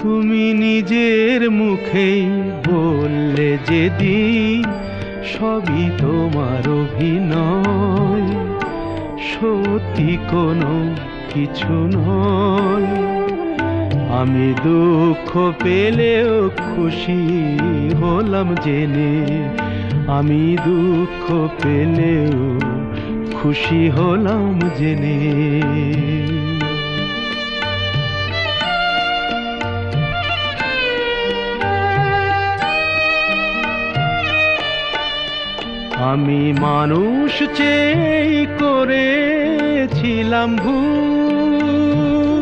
তুমি নিজের মুখেই বললে যেদিন সবই তোমার অভিনয়, সত্যি কোনো কিছু নয়। আমি দুঃখ পেলেও খুশি হলাম জেনে, আমি দুঃখ পেলেও খুশি হলাম জেনে। আমি মানুষ চেয়ে করেছিলাম ভুল,